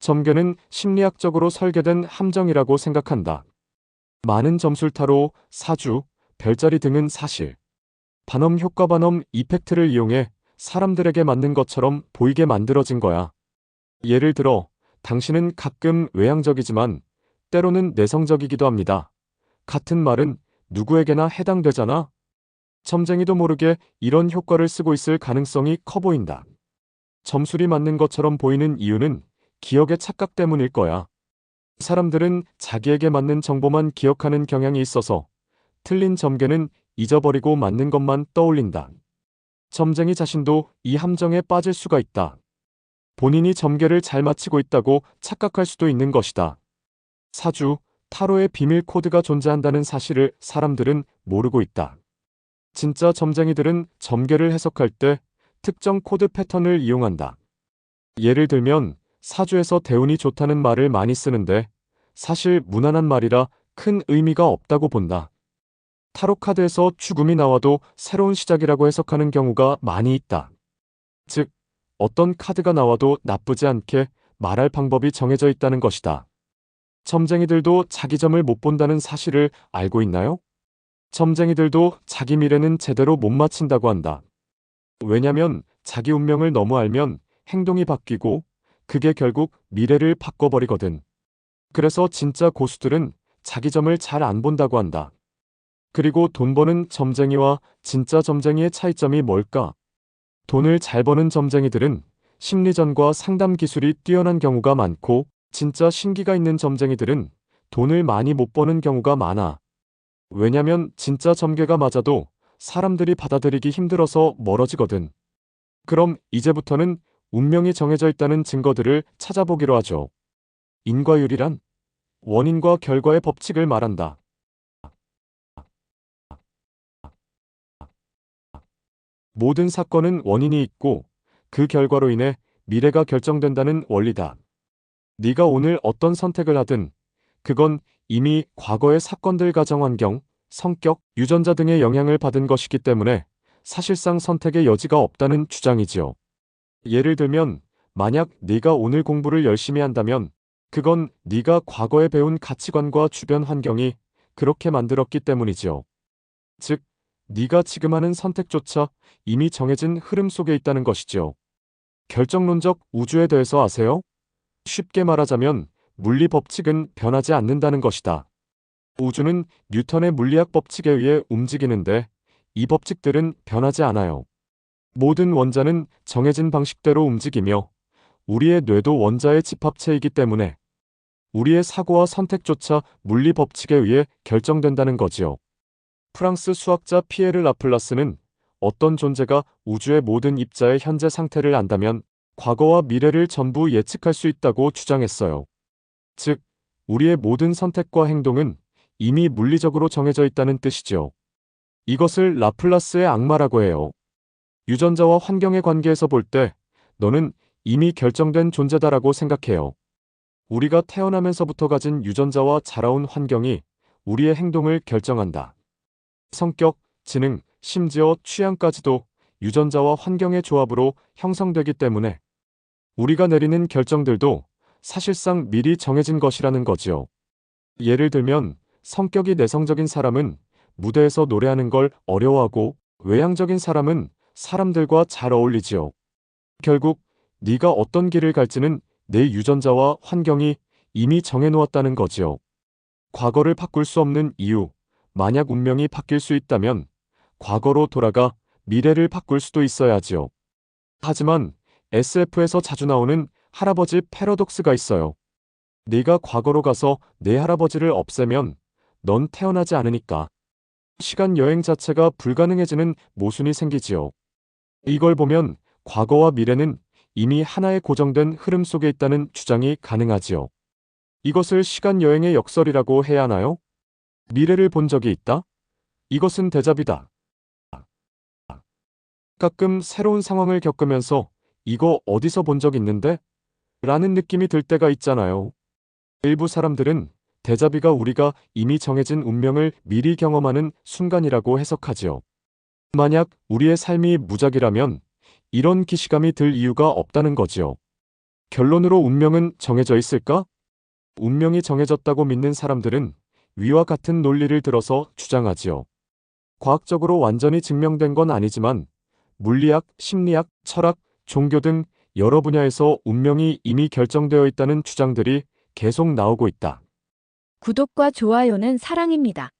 점괘는 심리학적으로 설계된 함정이라고 생각한다. 많은 점술타로, 사주, 별자리 등은 사실, 반엄 효과 반엄 이펙트를 이용해 사람들에게 맞는 것처럼 보이게 만들어진 거야. 예를 들어, 당신은 가끔 외향적이지만 때로는 내성적이기도 합니다. 같은 말은 누구에게나 해당되잖아. 점쟁이도 모르게 이런 효과를 쓰고 있을 가능성이 커 보인다. 점술이 맞는 것처럼 보이는 이유는 기억의 착각 때문일 거야. 사람들은 자기에게 맞는 정보만 기억하는 경향이 있어서 틀린 점괘는 잊어버리고 맞는 것만 떠올린다. 점쟁이 자신도 이 함정에 빠질 수가 있다. 본인이 점괘를 잘 맞히고 있다고 착각할 수도 있는 것이다. 사주, 타로의 비밀 코드가 존재한다는 사실을 사람들은 모르고 있다. 진짜 점쟁이들은 점괘를 해석할 때 특정 코드 패턴을 이용한다. 예를 들면 사주에서 대운이 좋다는 말을 많이 쓰는데 사실 무난한 말이라 큰 의미가 없다고 본다. 타로 카드에서 죽음이 나와도 새로운 시작이라고 해석하는 경우가 많이 있다. 즉, 어떤 카드가 나와도 나쁘지 않게 말할 방법이 정해져 있다는 것이다. 점쟁이들도 자기 점을 못 본다는 사실을 알고 있나요? 점쟁이들도 자기 미래는 제대로 못 맞힌다고 한다. 왜냐면 자기 운명을 너무 알면 행동이 바뀌고 그게 결국 미래를 바꿔버리거든. 그래서 진짜 고수들은 자기 점을 잘 안 본다고 한다. 그리고 돈 버는 점쟁이와 진짜 점쟁이의 차이점이 뭘까? 돈을 잘 버는 점쟁이들은 심리전과 상담 기술이 뛰어난 경우가 많고 진짜 신기가 있는 점쟁이들은 돈을 많이 못 버는 경우가 많아. 왜냐면 진짜 점괘가 맞아도 사람들이 받아들이기 힘들어서 멀어지거든. 그럼 이제부터는 운명이 정해져 있다는 증거들을 찾아보기로 하죠. 인과율이란 원인과 결과의 법칙을 말한다. 모든 사건은 원인이 있고 그 결과로 인해 미래가 결정된다는 원리다. 네가 오늘 어떤 선택을 하든 그건 이미 과거의 사건들 가정환경, 성격, 유전자 등의 영향을 받은 것이기 때문에 사실상 선택의 여지가 없다는 주장이지요. 예를 들면 만약 네가 오늘 공부를 열심히 한다면 그건 네가 과거에 배운 가치관과 주변 환경이 그렇게 만들었기 때문이지요. 즉, 네가 지금 하는 선택조차 이미 정해진 흐름 속에 있다는 것이지요. 결정론적 우주에 대해서 아세요? 쉽게 말하자면 물리 법칙은 변하지 않는다는 것이다. 우주는 뉴턴의 물리학 법칙에 의해 움직이는데 이 법칙들은 변하지 않아요. 모든 원자는 정해진 방식대로 움직이며 우리의 뇌도 원자의 집합체이기 때문에 우리의 사고와 선택조차 물리 법칙에 의해 결정된다는 거지요. 프랑스 수학자 피에르 라플라스는 어떤 존재가 우주의 모든 입자의 현재 상태를 안다면 과거와 미래를 전부 예측할 수 있다고 주장했어요. 즉, 우리의 모든 선택과 행동은 이미 물리적으로 정해져 있다는 뜻이죠. 이것을 라플라스의 악마라고 해요. 유전자와 환경의 관계에서 볼 때 너는 이미 결정된 존재다라고 생각해요. 우리가 태어나면서부터 가진 유전자와 자라온 환경이 우리의 행동을 결정한다. 성격, 지능, 심지어 취향까지도 유전자와 환경의 조합으로 형성되기 때문에 우리가 내리는 결정들도 사실상 미리 정해진 것이라는 거지요. 예를 들면 성격이 내성적인 사람은 무대에서 노래하는 걸 어려워하고 외향적인 사람은 사람들과 잘 어울리지요. 결국 네가 어떤 길을 갈지는 내 유전자와 환경이 이미 정해놓았다는 거지요. 과거를 바꿀 수 없는 이유, 만약 운명이 바뀔 수 있다면 과거로 돌아가 미래를 바꿀 수도 있어야지요. 하지만 SF에서 자주 나오는 할아버지 패러독스가 있어요. 네가 과거로 가서 내 할아버지를 없애면 넌 태어나지 않으니까. 시간 여행 자체가 불가능해지는 모순이 생기지요. 이걸 보면 과거와 미래는 이미 하나의 고정된 흐름 속에 있다는 주장이 가능하지요. 이것을 시간 여행의 역설이라고 해야 하나요? 미래를 본 적이 있다? 이것은 대잡이다. 가끔 새로운 상황을 겪으면서 이거 어디서 본 적 있는데? 라는 느낌이 들 때가 있잖아요. 일부 사람들은 대자비가 우리가 이미 정해진 운명을 미리 경험하는 순간이라고 해석하지요. 만약 우리의 삶이 무작이라면 이런 기시감이 들 이유가 없다는 거지요. 결론으로 운명은 정해져 있을까? 운명이 정해졌다고 믿는 사람들은 위와 같은 논리를 들어서 주장하지요. 과학적으로 완전히 증명된 건 아니지만 물리학, 심리학, 철학, 종교 등 여러 분야에서 운명이 이미 결정되어 있다는 주장들이 계속 나오고 있다. 구독과 좋아요는 사랑입니다.